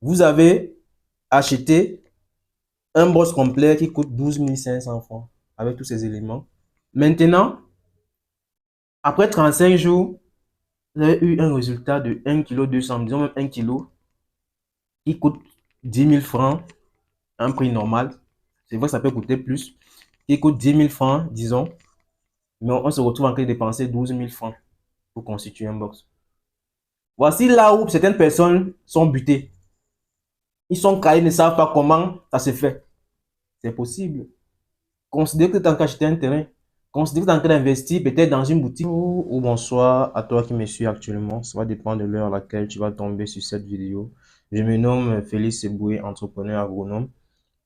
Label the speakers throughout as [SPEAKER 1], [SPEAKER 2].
[SPEAKER 1] Vous avez acheté un box complet qui coûte 12 500 francs avec tous ces éléments. Maintenant, après 35 jours, vous avez eu un résultat de 1,2 kg, disons même 1 kg, qui coûte 10 000 francs, un prix normal. C'est vrai que ça peut coûter plus, qui coûte 10 000 francs, disons, mais on se retrouve en train de dépenser 12 000 francs pour constituer un box. Voici là où certaines personnes sont butées. Ils sont caillés, ne savent pas comment ça se fait. C'est possible. Considère que tu es en train d'acheter un terrain. Considère que tu es en train d'investir peut-être dans une boutique. Ou bonsoir à toi qui me suis actuellement. Ça va dépendre de l'heure à laquelle tu vas tomber sur cette vidéo. Je me nomme Félix Eboué, entrepreneur agronome,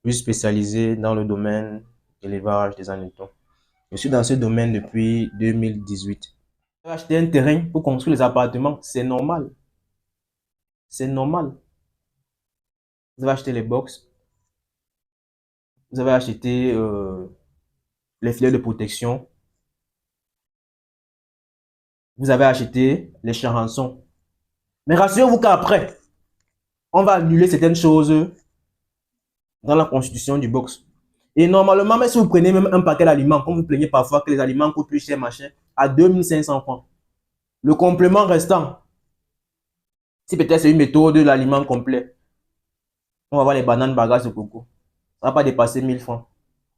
[SPEAKER 1] plus spécialisé dans le domaine de l'élevage des hannetons. Je suis dans ce domaine depuis 2018. Acheter un terrain pour construire les appartements, c'est normal. C'est normal. Vous avez acheté les box, vous avez acheté les filets de protection, vous avez acheté les charançons. Mais rassurez-vous qu'après, on va annuler certaines choses dans la constitution du box. Et normalement, même si vous prenez même un paquet d'aliments, comme vous plaignez parfois que les aliments coûtent plus cher, machin, à 2500 francs. Le complément restant, si peut-être c'est une méthode de l'aliment complet, on va voir les bananes, bagages de coco. Ça ne va pas dépasser 1000 francs.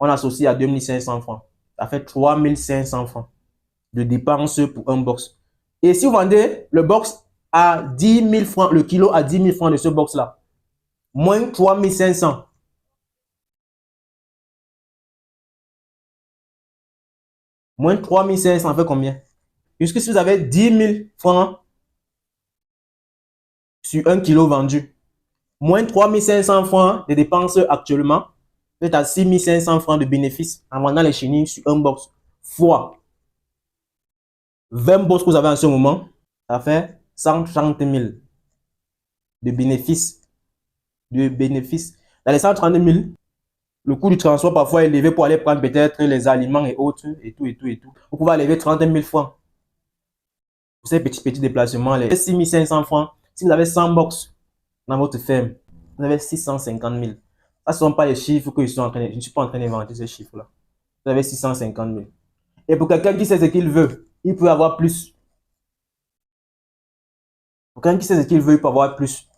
[SPEAKER 1] On associe à 2500 francs. Ça fait 3500 francs de dépenses pour un box. Et si vous vendez le box à 10 000 francs, le kilo à 10 000 francs de ce box-là, moins 3500. Moins 3500 fait combien? Puisque si vous avez 10 000 francs sur un kilo vendu, moins 3500 francs de dépenses actuellement, vous êtes à 6 500 francs de bénéfices en vendant les chenilles sur un box, fois 20 box que vous avez en ce moment, ça fait 130 000 de bénéfices. Dans les 130 000, le coût du transport parfois est élevé pour aller prendre peut-être les aliments et autres, et tout. Vous pouvez enlever 30 000 francs pour ces petits déplacements. Les 6 500 francs, si vous avez 100 box dans votre ferme, vous avez 650 000. Ce ne sont pas les chiffres que je ne suis pas en train d'inventer ces chiffres-là. Vous avez 650 000. Et pour quelqu'un qui sait ce qu'il veut, il peut avoir plus. Pour quelqu'un qui sait ce qu'il veut, il peut avoir plus.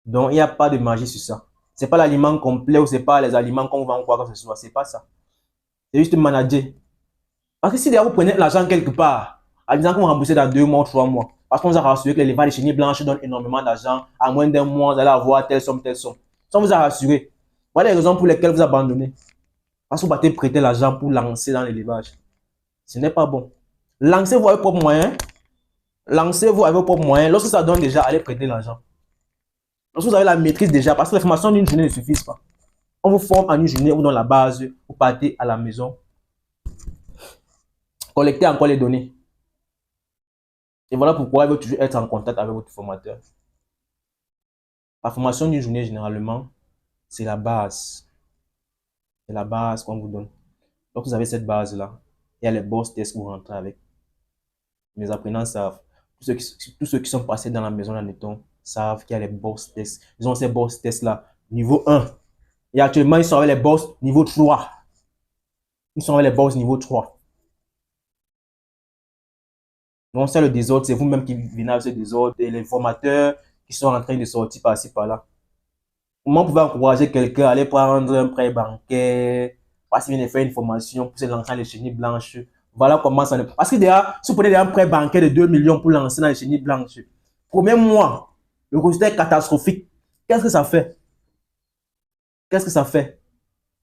[SPEAKER 1] Donc, il n'y a pas de magie sur ça. Ce n'est pas l'aliment complet ou ce n'est pas les aliments qu'on va en quoi que ce soit. Ce n'est pas ça. C'est juste manager. Parce que si d'ailleurs vous prenez l'argent quelque part, en disant qu'on va rembourser dans 2 mois ou 3 mois, parce qu'on vous a rassuré que les l'élevage des chenilles blanches donnent énormément d'argent, à moins d'un mois, vous allez avoir telle somme, telle somme. Ça, on vous a rassuré. Voilà les raisons pour lesquelles vous abandonnez. Parce que vous partez prêter l'argent pour lancer dans l'élevage. Ce n'est pas bon. Lancez-vous avec vos propres moyens. Lancez-vous avec vos propres moyens. Lorsque ça donne déjà, allez prêter l'argent. Lorsque vous avez la maîtrise déjà, parce que les formations d'une journée ne suffisent pas. On vous forme en une journée, on vous donne la base, vous partez à la maison, collectez encore les données. Et voilà pourquoi il faut toujours être en contact avec votre formateur. La formation d'une journée, généralement, c'est la base. C'est la base qu'on vous donne. Donc, vous avez cette base-là. Il y a les boss tests que vous rentrez avec. Les apprenants savent. Tous ceux qui sont passés dans la maison d'Anneton savent qu'il y a les boss tests. Ils ont ces boss tests-là, niveau 1. Et actuellement, ils sont avec les boss niveau 3. Ils sont avec les boss niveau 3. Donc, c'est le désordre, c'est vous-même qui venez avec ce désordre. Et les formateurs qui sont en train de sortir par-ci, par-là. Comment vous pouvez encourager quelqu'un à aller prendre un prêt bancaire, parce qu'il vient de faire une formation pour se lancer dans les chenilles blanches? Voilà comment ça ne... Parce que déjà, si vous prenez un prêt bancaire de 2 millions pour lancer dans les chenilles blanches, premier mois, le résultat est catastrophique. Qu'est-ce que ça fait? Qu'est-ce que ça fait?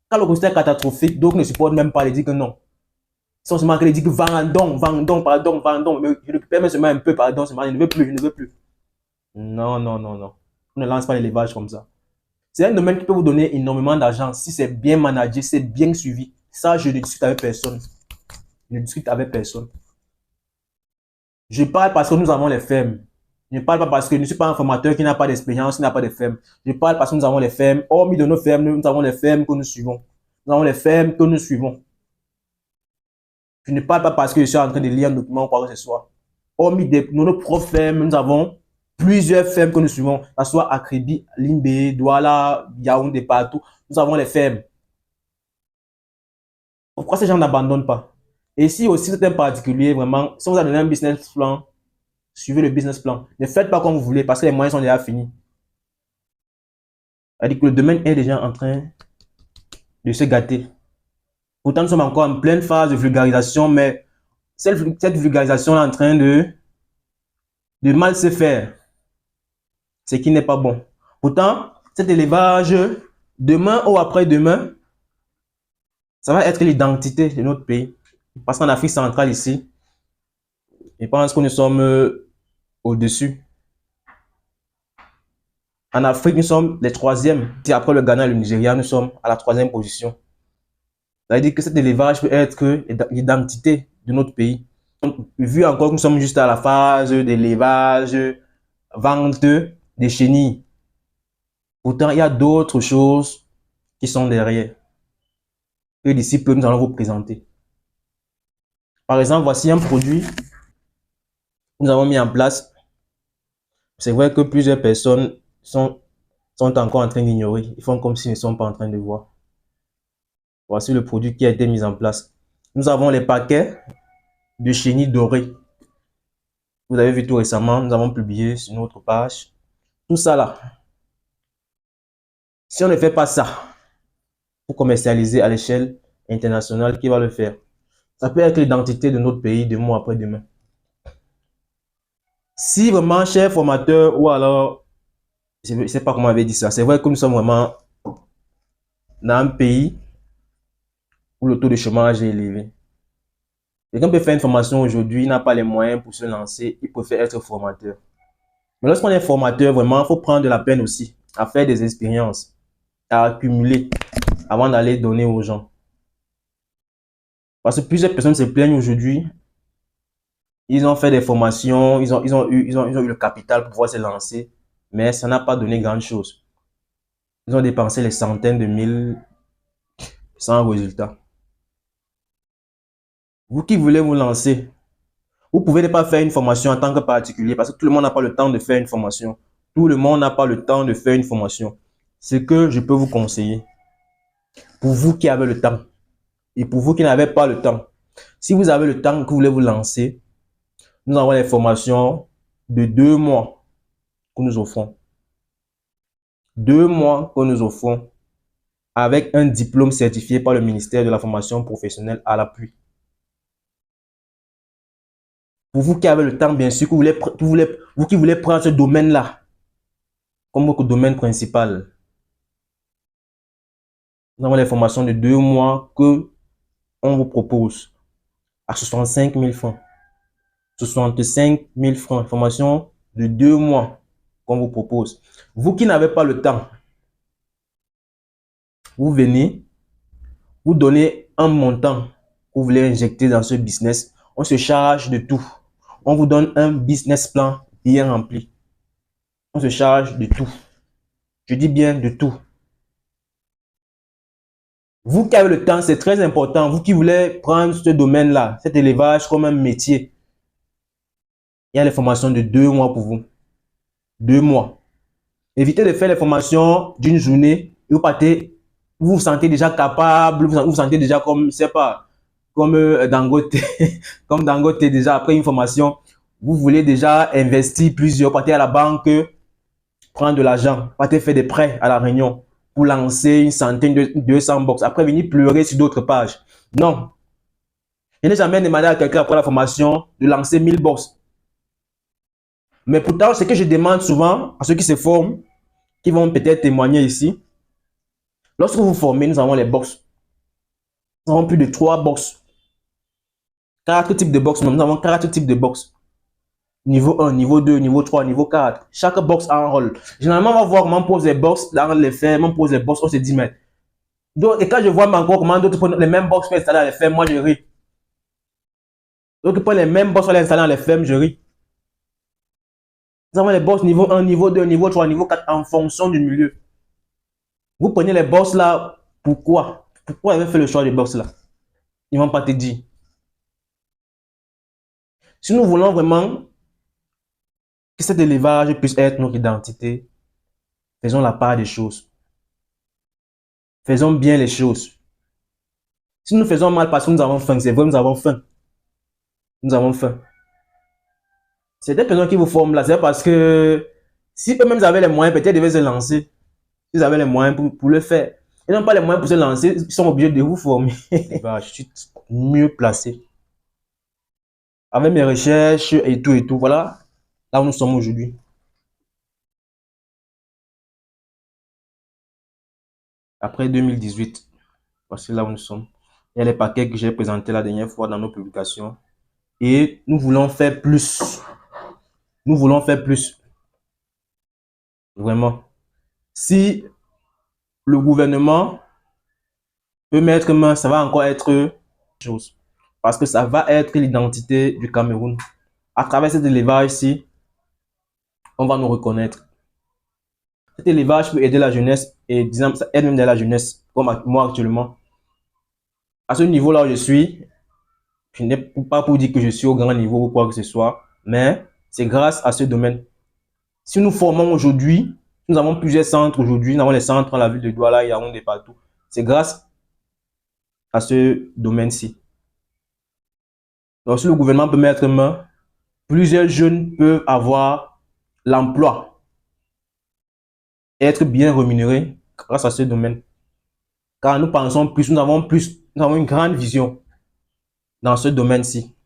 [SPEAKER 1] Quand le résultat est catastrophique, d'autres ne supportent même pas, ils disent que non. Ils sont seulement ils disent que vendons. Mais je récupère même seulement un peu, pardon, je ne veux plus, je ne veux plus. Non, non, non, non. On ne lance pas l'élevage comme ça. C'est un domaine qui peut vous donner énormément d'argent si c'est bien managé, c'est bien suivi. Ça, je ne discute avec personne. Je ne discute avec personne. Je parle parce que nous avons les fermes. Je ne parle pas parce que je ne suis pas un formateur qui n'a pas d'expérience, qui n'a pas de ferme. Je parle parce que nous avons les fermes. Hormis de nos fermes, nous avons les fermes que nous suivons. Nous avons les fermes que nous suivons. Je ne parle pas parce que je suis en train de lire un document ou quoi que ce soit. Hormis de nos propres fermes, nous avons plusieurs fermes que nous suivons, que ce soit Akribi, Limbe, Douala, Yaoundé, partout. Nous avons les fermes. Pourquoi ces gens n'abandonnent pas? Et si aussi c'est un particulier, vraiment, si on vous a donné un business plan, suivez le business plan. Ne faites pas comme vous voulez parce que les moyens sont déjà finis. C'est-à-dire que le domaine est déjà en train de se gâter. Pourtant, nous sommes encore en pleine phase de vulgarisation, mais cette vulgarisation est en train de mal se faire, ce qui n'est pas bon. Pourtant, cet élevage, demain ou après-demain, ça va être l'identité de notre pays. Parce qu'en Afrique centrale, ici, je pense que nous sommes au-dessus. En Afrique, nous sommes les troisièmes. Après le Ghana et le Nigeria, nous sommes à la troisième position. Ça veut dire que cet élevage peut être l'identité de notre pays. Donc, vu encore que nous sommes juste à la phase d'élevage, vente des chenilles. Pourtant, il y a d'autres choses qui sont derrière. Que d'ici peu, nous allons vous présenter. Par exemple, voici un produit que nous avons mis en place. C'est vrai que plusieurs personnes sont encore en train d'ignorer. Ils font comme s'ils ne sont pas en train de voir. Voici le produit qui a été mis en place. Nous avons les paquets de chenilles dorées. Vous avez vu tout récemment, nous avons publié sur notre page. Tout ça là. Si on ne fait pas ça pour commercialiser à l'échelle internationale, qui va le faire? Ça peut être l'identité de notre pays demain après demain. Si vraiment, cher formateur, ou alors, je ne sais pas comment on avait dit ça, c'est vrai que nous sommes vraiment dans un pays où le taux de chômage est élevé. Quelqu'un peut faire une formation aujourd'hui, il n'a pas les moyens pour se lancer, il préfère être formateur. Mais lorsqu'on est formateur, vraiment, il faut prendre de la peine aussi à faire des expériences, à accumuler avant d'aller donner aux gens. Parce que plusieurs personnes se plaignent aujourd'hui, ils ont fait des formations, ils ont eu le capital pour pouvoir se lancer, mais ça n'a pas donné grand chose. Ils ont dépensé les centaines de mille sans résultat. Vous qui voulez vous lancer, vous pouvez ne pas faire une formation en tant que particulier parce que tout le monde n'a pas le temps de faire une formation. Tout le monde n'a pas le temps de faire une formation. Ce que je peux vous conseiller, pour vous qui avez le temps et pour vous qui n'avez pas le temps, si vous avez le temps que vous voulez vous lancer, nous avons les formations de 2 mois que nous offrons. 2 mois que nous offrons avec un diplôme certifié par le ministère de la formation professionnelle à l'appui. Pour vous qui avez le temps, bien sûr, vous qui voulez prendre ce domaine-là comme votre domaine principal, nous avons les formations de 2 mois que on vous propose à 65 000 francs. 65 000 francs, formation de 2 mois qu'on vous propose. Vous qui n'avez pas le temps, vous venez, vous donnez un montant que vous voulez injecter dans ce business. On se charge de tout. On vous donne un business plan bien rempli. On se charge de tout. Je dis bien de tout. Vous qui avez le temps, c'est très important. Vous qui voulez prendre ce domaine-là, cet élevage comme un métier, il y a les formations de 2 mois pour vous. 2 mois. Évitez de faire les formations d'une journée et vous partez, vous vous sentez déjà capable, vous vous sentez déjà comme, je ne sais pas, comme Dangote, comme Dangote déjà après une formation, vous voulez déjà investir plusieurs, partez à la banque, prendre de l'argent, partez faire des prêts à la Réunion pour lancer une centaine de 200 box, après venir pleurer sur d'autres pages. Non. Je n'ai jamais demandé à quelqu'un après la formation de lancer 1000 box. Mais pourtant, ce que je demande souvent à ceux qui se forment, qui vont peut-être témoigner ici, lorsque vous vous formez, nous avons les box. Nous avons plus de 3 box. 4 types de box. Nous avons 4 types de box. Niveau 1, niveau 2, niveau 3, niveau 4. Chaque box a un rôle. Généralement, on va voir comment on pose les box dans les fermes, on pose les box, on se dit, mais. Donc, et quand je vois encore comment d'autres prennent les mêmes box pour installer dans les fermes, moi je ris. D'autres prennent les mêmes box pour les installer dans les fermes, je ris. Nous avons les box niveau 1, niveau 2, niveau 3, niveau 4 en fonction du milieu. Vous prenez les box là, pourquoi? Pourquoi ils ont fait le choix des box là? Ils ne vont pas te dire. Si nous voulons vraiment Que cet élevage puisse être notre identité, faisons la part des choses. Faisons bien les choses. Si nous faisons mal parce que nous avons faim, c'est vrai, nous avons faim. Nous avons faim. C'est des personnes qui vous forment là, c'est parce que si eux-mêmes avaient les moyens, peut-être ils devaient se lancer. Ils avaient les moyens pour le faire. Ils n'ont pas les moyens pour se lancer, ils sont obligés de vous former. Je suis mieux placé. Avec mes recherches et tout, voilà là où nous sommes aujourd'hui. Après 2018, voici là où nous sommes. Il y a les paquets que j'ai présentés la dernière fois dans nos publications. Et nous voulons faire plus. Nous voulons faire plus. Vraiment. Si le gouvernement peut mettre main, ça va encore être chose. Parce que ça va être l'identité du Cameroun. À travers cet élevage-ci, on va nous reconnaître. Cet élevage peut aider la jeunesse et disons, ça aide même la jeunesse, comme moi actuellement. À ce niveau-là où je suis, je n'ai pas pour dire que je suis au grand niveau ou quoi que ce soit, mais c'est grâce à ce domaine. Si nous formons aujourd'hui, nous avons plusieurs centres aujourd'hui, nous avons les centres dans la ville de Douala, Yaoundé, partout. C'est grâce à ce domaine-ci. Donc, si le gouvernement peut mettre main, plusieurs jeunes peuvent avoir l'emploi et être bien rémunérés grâce à ce domaine. Car nous pensons plus, nous avons une grande vision dans ce domaine-ci.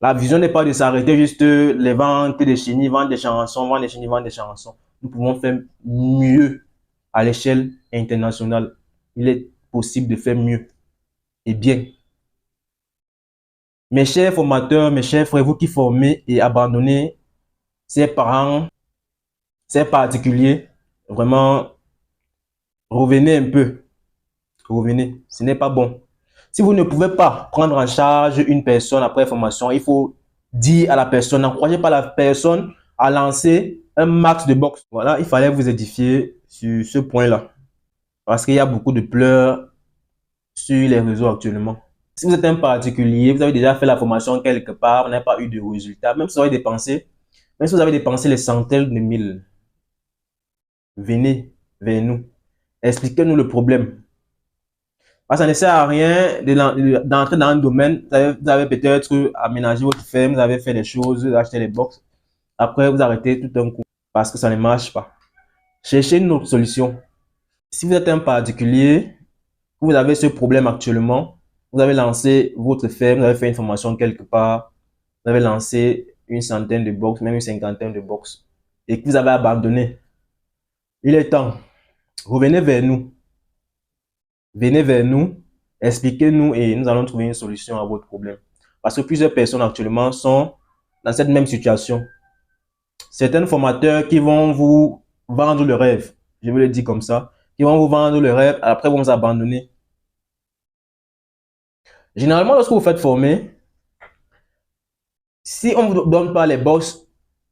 [SPEAKER 1] La vision n'est pas de s'arrêter juste les ventes des chenilles, vendre des chansons, vendre des chenilles, vendre des chansons. Nous pouvons faire mieux à l'échelle internationale. Il est possible de faire mieux et bien. Mes chers formateurs, mes chers frères, vous qui formez et abandonnez ces parents, ces particuliers, vraiment, revenez un peu. Revenez, ce n'est pas bon. Si vous ne pouvez pas prendre en charge une personne après formation, il faut dire à la personne, n'encouragez pas la personne à lancer un max de boxe. Voilà, il fallait vous édifier sur ce point-là. Parce qu'il y a beaucoup de pleurs sur les réseaux actuellement. Si vous êtes un particulier, vous avez déjà fait la formation quelque part, vous n'avez pas eu de résultat, même si vous avez dépensé, même si vous avez dépensé les centaines de mille, venez vers nous. Expliquez-nous le problème. Parce que ça ne sert à rien d'entrer dans un domaine, vous avez peut-être aménagé votre ferme, vous avez fait des choses, vous avez acheté les box. Après, vous arrêtez tout d'un coup parce que ça ne marche pas. Cherchez une autre solution. Si vous êtes un particulier, vous avez ce problème actuellement, vous avez lancé votre ferme, vous avez fait une formation quelque part, vous avez lancé une centaine de box, même une cinquantaine de box, et que vous avez abandonné. Il est temps. Revenez vers nous. Venez vers nous, expliquez-nous et nous allons trouver une solution à votre problème. Parce que plusieurs personnes actuellement sont dans cette même situation. Certains formateurs qui vont vous vendre le rêve, je vais le dire comme ça, qui vont vous vendre le rêve, après vont vous abandonner. Généralement, lorsque vous faites former, si on ne vous donne pas les box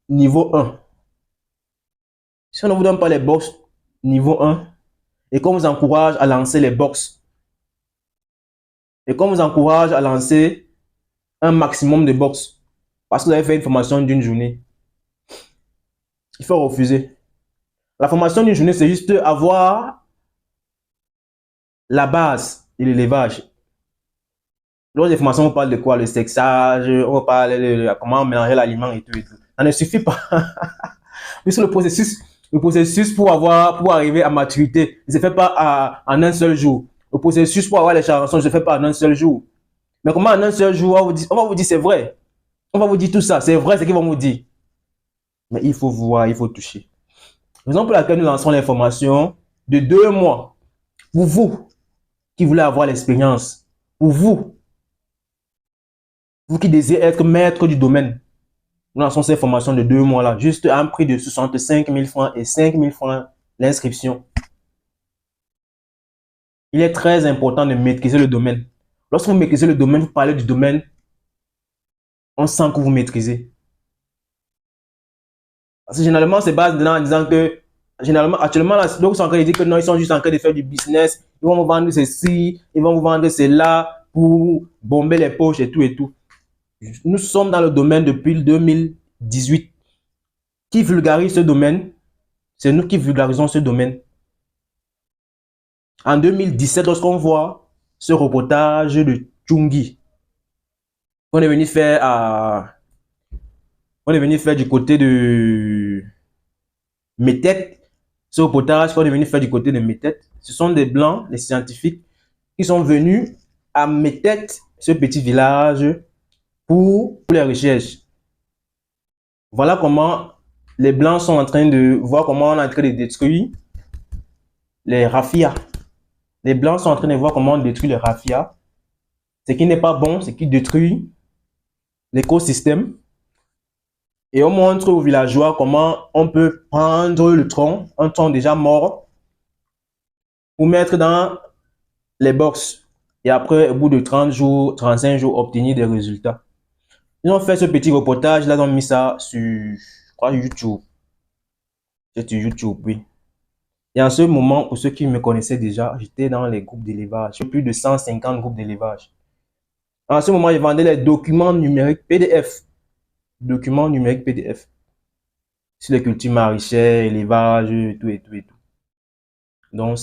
[SPEAKER 1] niveau 1, si on ne vous donne pas les box niveau 1, et qu'on vous encourage à lancer les box, et qu'on vous encourage à lancer un maximum de box, parce que vous avez fait une formation d'une journée, il faut refuser. La formation d'une journée, c'est juste avoir la base de l'élevage. Lors des formations, on parle de quoi? Le sexage, on parle de comment mélanger l'aliment et tout et tout. Ça ne suffit pas. Puisque le processus pour arriver à maturité ne se fait pas en un seul jour. Le processus pour avoir les chansons ne se fait pas en un seul jour. Mais comment en un seul jour, on va vous dire c'est vrai. On va vous dire tout ça, c'est vrai, c'est qu'ils vont vous dire. Mais il faut voir, il faut toucher. Raison pour laquelle nous lançons les formations de 2 mois. Pour vous qui voulez avoir l'expérience, pour vous qui désirez être maître du domaine, nous lançons ces formations de 2 mois là, juste à un prix de 65 000 francs et 5 000 francs l'inscription. Il est très important de maîtriser le domaine. Lorsque vous maîtrisez le domaine, vous parlez du domaine, on sent que vous maîtrisez. Parce que généralement, c'est base en disant que, généralement, actuellement, là, donc, ils sont en train de dire que non, ils sont juste en train de faire du business. Ils vont vous vendre ceci, ils vont vous vendre cela pour bomber les poches et tout et tout. Nous sommes dans le domaine depuis 2018. qui vulgarise ce domaine. C'est nous qui vulgarisons ce domaine. En 2017, lorsqu'on voit ce reportage de Tchungi, on est venu faire du côté de Métète, ce reportage qu'on est venu faire du côté de Métète, ce sont des blancs, des scientifiques, qui sont venus à Métète, ce petit village, pour les recherches. Voilà comment les blancs sont en train de voir comment on est en train de détruire les raffias. Les blancs sont en train de voir comment on détruit les raffias. Ce qui n'est pas bon, c'est qui détruit l'écosystème. Et on montre aux villageois comment on peut prendre le tronc, un tronc déjà mort, pour mettre dans les box. Et après, au bout de 30 jours, 35 jours, obtenir des résultats. Ils ont fait ce petit reportage, là, ils ont mis ça sur, je crois, YouTube. C'est sur YouTube, oui. Et en ce moment, pour ceux qui me connaissaient déjà, j'étais dans les groupes d'élevage. Plus de 150 groupes d'élevage. En ce moment, je vendais les documents numériques PDF. Documents numériques PDF. Sur les cultures maraîchères, élevage, tout et tout et tout. Donc,